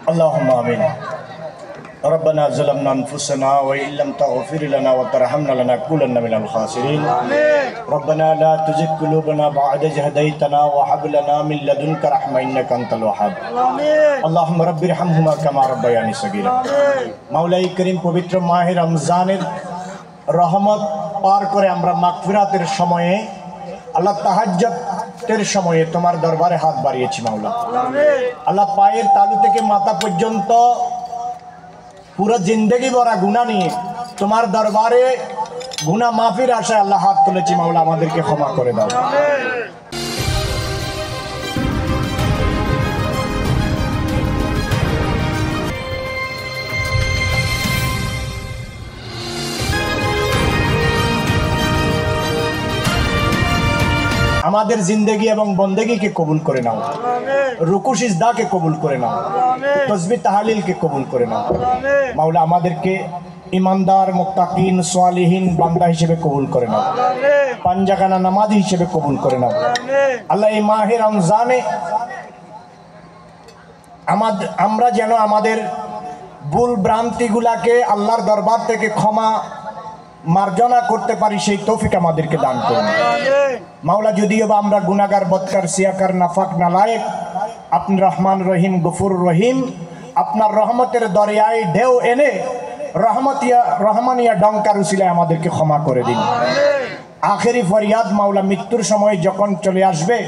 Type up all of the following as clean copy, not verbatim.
Allahumma amin. ربنا ظلمنا انفسنا وان لم تغفر لنا وترحمنا لنكونن من الخاسرين ربنا لا تزغ قلوبنا بعد إذ هديتنا وهب لنا من لدنك رحمة انك انت الوهاب اللهم رب ارحمهما كما ربياني صغيرا মাওলাই করিম পবিত্র মাহে রমজানের রহমত পার করে আমরা মাগফিরাতের সময়ে আল্লাহ তাহাজ্জুদের সময়ে তোমার দরবারে হাত বাড়িয়েছি মাওলা আল্লাহ পায়ের তালু থেকে মাথা পর্যন্ত পুরো জিন্দেগি ভরা গুনাহ নিয়ে তোমার দরবারে গুনাহ মাফির আশায় আল্লাহ হাত তুলেছি মাওলা আমাদেরকে ক্ষমা করে দাও আমাদের জিন্দেগি এবং বন্দেগিকে কবুল করে নাও রুকু সিজদাকে কবুল করে নাও তাসবিহ তাহলিলকে কবুল করে নাও মাওলা আমাদেরকে ইমানদার মুত্তাকিন সালিহিন বান্দা হিসেবে কবুল করে নাও পাঁচওয়াক্ত নামাজি হিসেবে কবুল করে নাও আল্লাহ এই মাহে রমজানে আমরা যেন আমাদের ভুল ভ্রান্তিগুলোকে আল্লাহর দরবার থেকে ক্ষমা মার্জনা করতে পারি সেই তৌফিক আমাদেরকে দান করুন মাওলা যদিও বা আমরা গুনাহগার বদকার সিয়াকার নাফাক নালায়েক আপনি রহমান রহিম গফুর রহিম আপনার রহমতের দরিয়ায় ঢেউ এনে রহমানিয়া ডঙ্কার উসিলায় আমাদেরকে ক্ষমা করে দিন আখেরি ফরিয়াদ মাওলা মৃত্যুর সময় যখন চলে আসবে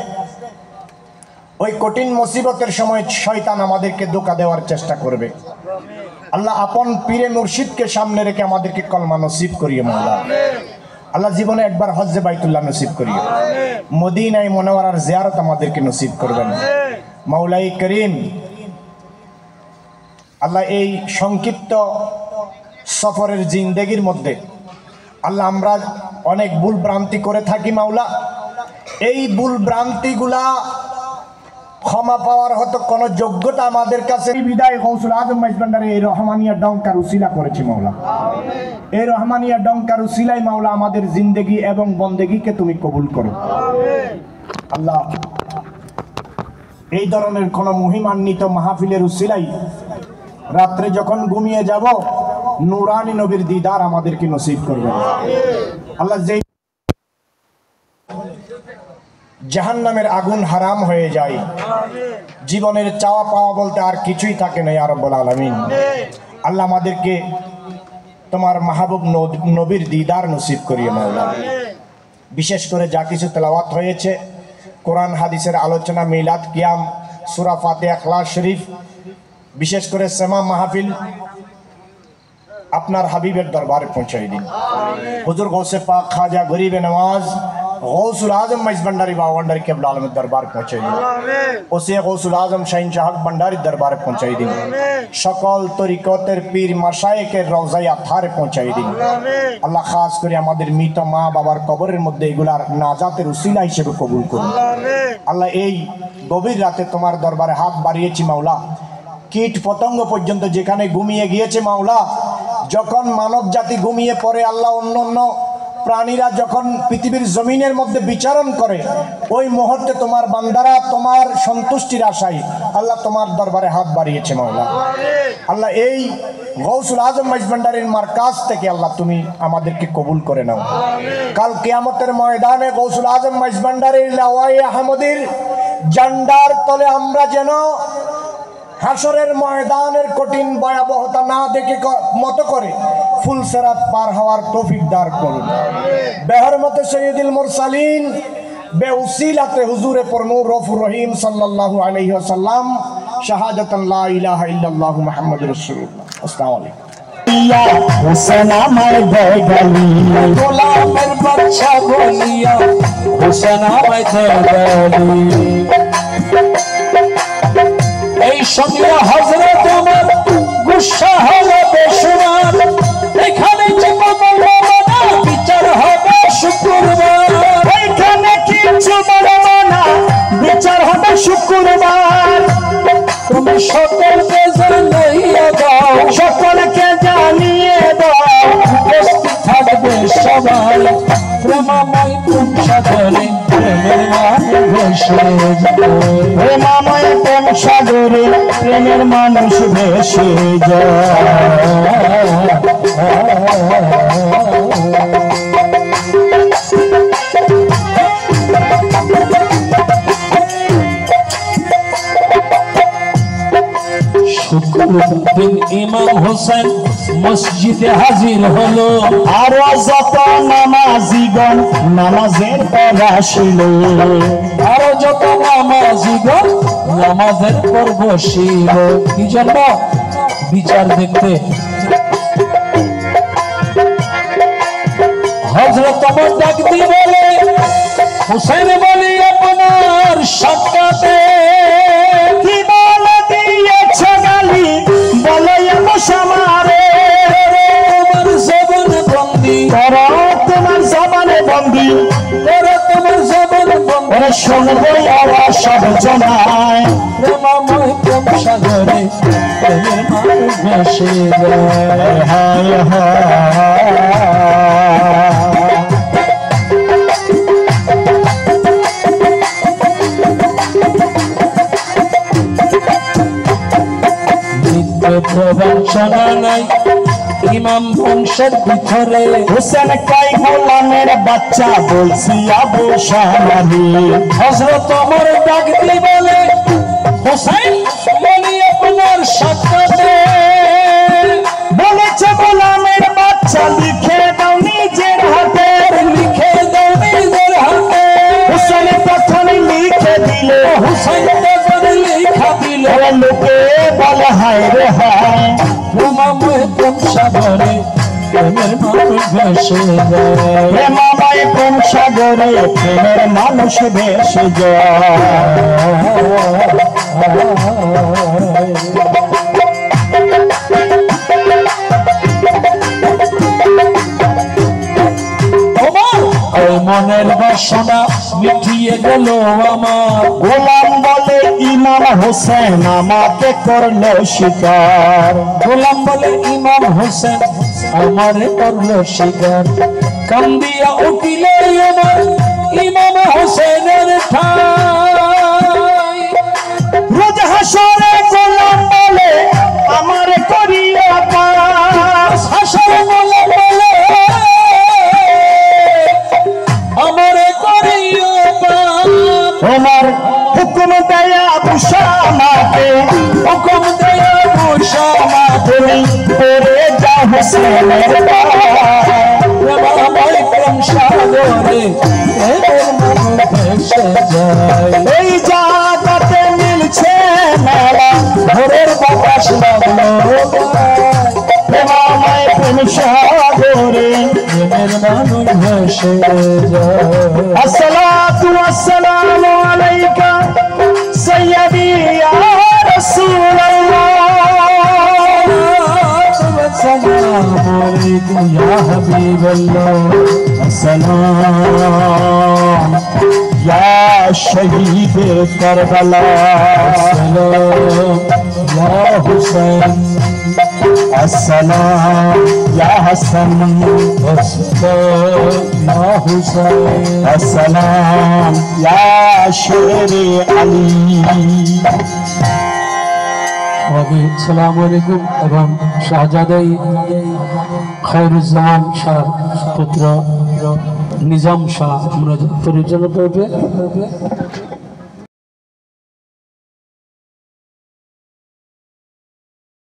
ওই কঠিন মুসিবতের সময় শয়তান আমাদেরকে ধোঁকা দেওয়ার চেষ্টা করবে আল্লাহ আপন পীরে মুর্শিদকে সামনে রেখে আমাদেরকে কলমা নসিব করিয়ে মাওলা আল্লাহ জীবনে একবার হজ্জে বাইতুল্লাহ নসিব করিয়ে মদিনায় মুনাওয়ারার জিয়ারত আমাদেরকে নসিব করবেন মাওলাই করিম আল্লাহ এই সংক্ষিপ্ত সফরের জিন্দেগির মধ্যে আল্লাহ আমরা অনেক ভুল ভ্রান্তি করে থাকি মাওলা এই ভুল ভ্রান্তিগুলা ক্ষমা পাওয়ার হতো কোন যোগ্যতা আমাদের কাছে বিদায় গৌসুল আজম মাইজভান্ডারে এই রহমানিয়া ডঙ্কার উসিলা করেছি মাওলা এই রহমানিয়া ডঙ্কার উসিলাই মাওলা আমাদের জিন্দেগি এবং বন্দেগিকে তুমি কবুল করো আল্লাহ এই ধরনের কোন মহিমান্বিত মাহফিলের উসিলাই রাত্রে যখন ঘুমিয়ে যাব নূরানি নবীর দিদার আমাদেরকে নসিব করবে আল্লাহ যেই জাহান্নামের আগুন হারাম হয়ে যায় জীবনের চাওয়া পাওয়া বলতে আর কিছুই থাকে না ইয়া রাব্বুল আলামিন আল্লাহ আমাদেরকে তোমার মাহবুব নবীর দিদার নসিব করিয়ে মাওলা বিশেষ করে যা কিছু তেলাওয়াত হয়েছে কোরআন হাদিসের আলোচনা মিলাদ কিয়াম সূরা ফাতিহা ইখলাস শরীফ বিশেষ করে সেমা মাহফিল আপনার হাবিবের দরবারে পৌঁছাই দিন হুজুর গৌসে পাক খাজা গরিবে নওয়াজ গৌসুল আজম মাইজভান্ডারি বাবা भंडारी केबला आलम दरबार पहुंचाई दिन उसे गौसुल आजम शाहीन शाह भंडारी दरबार पहुंचाई दिन সকল তরিকতের পীর মাশায়েখের রওজায়ে আতহারে পৌঁছাই দিন আল্লাহ খাস করে আমাদের মৃত মা বাবার কবরের মধ্যে এগুলার নাজাতের উসিলা হিসেবে কবুল করুন আল্লাহ এই গভীর রাতে তোমার দরবারে হাত বাড়িয়েছি মাওলা কীট পতঙ্গ পর্যন্ত যেখানে ঘুমিয়ে গিয়েছে মাওলা যখন মানব জাতি ঘুমিয়ে পড়ে আল্লাহ অন্যান্য প্রাণীরা যখন পৃথিবীর জমিনের মধ্যে বিচরণ করে ওই মুহূর্তে তোমার বান্দারা তোমার সন্তুষ্টির আশায় আল্লাহ তোমার দরবারে হাত বাড়িয়েছে মাওলা আল্লাহ এই গৌসুল আজম মাইজভান্ডারির মারকাজ থেকে আল্লাহ তুমি আমাদেরকে কবুল করে নাও কাল কিয়ামতের ময়দানে গৌসুল আজম মাইজভান্ডারির লাওয়ায়ে আহমদীর জান্ডার তলে আমরা যেন হাসরের ময়দানের কঠিন ভয়াবহতা না দেখে মত করে ফুলসেরাত পার হওয়ার তৌফিক দান করুন বেহরমতে সৈয়দুল মুরসালিন বেউসিলাতে হুজুরে পরমুর রফুর রহিম সাল্লাল্লাহু আলাইহি ওয়াসাল্লাম শাহাদাতান লা ইলাহা ইল্লাল্লাহু মুহাম্মাদুর রাসূলুল্লাহ আসসালামু আলাইকুম হুসেন আমার বেগালি গোলামের বাদশা বলিয়া হুসেন আমায় বেগালি এই সঙ্গে হযরত ওমর গুসা হলো বেশুমার এখানে কিছু বলবো না বিচার হবে শুক্রবার এখানে কিছু বলবো না বিচার হবে শুক্রবার তুমি সকলকে জানিয়ে দাও সকলকে জানিয়ে দাও উপস্থিত থাকবে সবাই প্রেমময় তুম সাগরে প্রেমের মান ঘোষে প্রেমময় প্রেম সাগরে প্রেমের মানুষ ভেসে যায়। শুক্রদিন ইমাম হোসেন মসজিদে হাজির হলো, আরো যত নামাজিগণ নামাজের পর আসিল, আরো যত নামাজিগণ নামাজের পর বসিল। কি জন্য? বিচার দেখতে। হযরত ওমর ডাক দিয়ে বলে, হোসেন বলি আপনার সাক্ষাতে কি বলে দিয়েছে গালি, বলে সামারে তোমার জবানে বন্দি, তোমার জবানে বন্দি, তোমার জবানে বন্দি। ওরে শুনবো আওয়াজ সব জমায়, প্রেমময় প্রেম সাগরে প্রেমের মানুষ ভেসে যায়। হায় হায়। প্রবঞ্চনা নাই ইমাম বংশের ভিতরে, হোসেন কাই গোলামের বাচ্চা বলছি আবু শামারি। হযরত ওমর ডাক দিয়ে বলে, হোসেন বলি আপনার সাক্ষাতে বলেছে গোলামের বাচ্চা লিখে দাও নিজের হাতে, লিখে দাও নিজের হাতে। হোসেন প্রথমে লিখে দিল, হোসেন তখন লিখা দিল, লোকে বলে হায় রে হায়, প্রেমময় প্রেম সাগরে প্রেমের মানুষ ভেসে যায়। প্রেমাময় প্রেম সাগরে প্রেমের মানুষ ভেসে মনের বাসনা মিটিয়ে গেল আমার। গোলাম বলে ইমাম হোসেন আমাকে করলো শিকার, গোলাম বলে ইমাম হোসেন আমারে করলো শিকার। কান্দিয়া উঠিল আমার ইমাম হোসেনের ঠাই, রোজ হাসরে গোলাম বলে আমার করিয়া পাস, হাসরে গোলাম বলে আমারে করিও পাপ। তোমার হুকুম দেয়া বুসামাকে, হুকুম দেয়া বুসামাকে, তুমি করে যা হোসেনের প্রেমময় প্রেম সাগরে প্রেমের মানুষ ভেসে যায়। এই জায়গাতে মিলছে মেলা, ভোরের বাতাস লাগলো প্রেমাময় প্রেম সাগরে প্রেমের মানুষ ভেসে যায়। আসসালাতু ওয়াসসালামু আলাইকা সাইয়্যিদি ইয়া রাসূলুল্লাহ, আসসালামু আলাইকুম ইয়া হাবিবাল্লাহ, আসসালাম ইয়া শহীদ কারবালা, আসসালাম ইয়া হুসাইন, আসসালাম ইয়া হাসান, আসসালাম ইয়া হুসাইন, আসসালাম ইয়া শেরে আলী। আসসালামু আলাইকুম। এবং শাহজাদাই খায়রুজ্জামান শাহ পুত্র নিজাম শাহ পরিচালনা করবে।